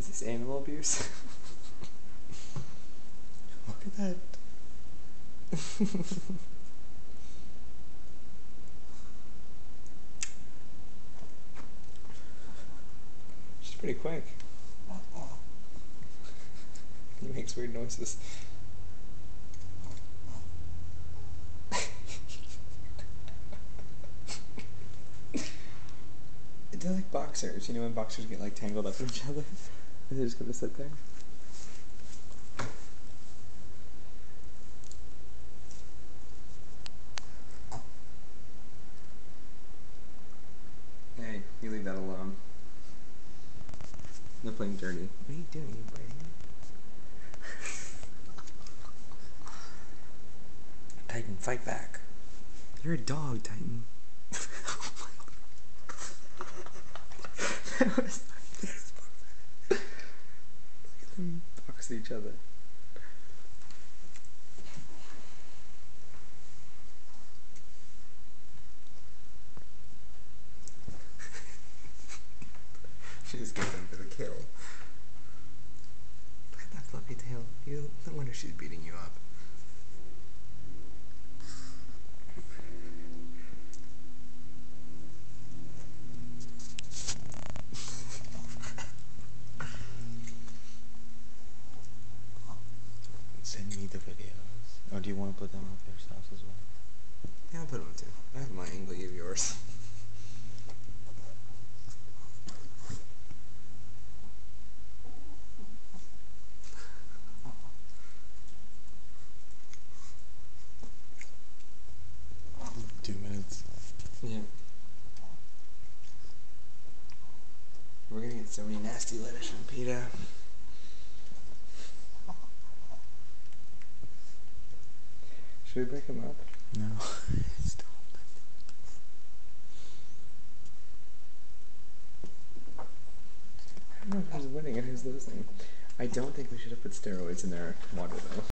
Is this animal abuse? Look at that. She's pretty quick. He makes weird noises. They're like boxers, you know when boxers get like tangled up in each other? And they're just gonna sit there. Hey, you leave that alone. They're playing dirty. What are you doing? You biting me? Titan, fight back. You're a dog, Titan. Look at them box each other. She just gave them for the kill. Look at that fluffy tail. No wonder she's beating you up. Send me the videos. Or do you want to put them up yourselves as well? Yeah, I'll put them on too. I have my angle, you have yours. Yeah. We're gonna get so many nasty letters from PETA. Should we break him up? No. Stop. I don't know who's winning and who's losing. I don't think we should have put steroids in their water though.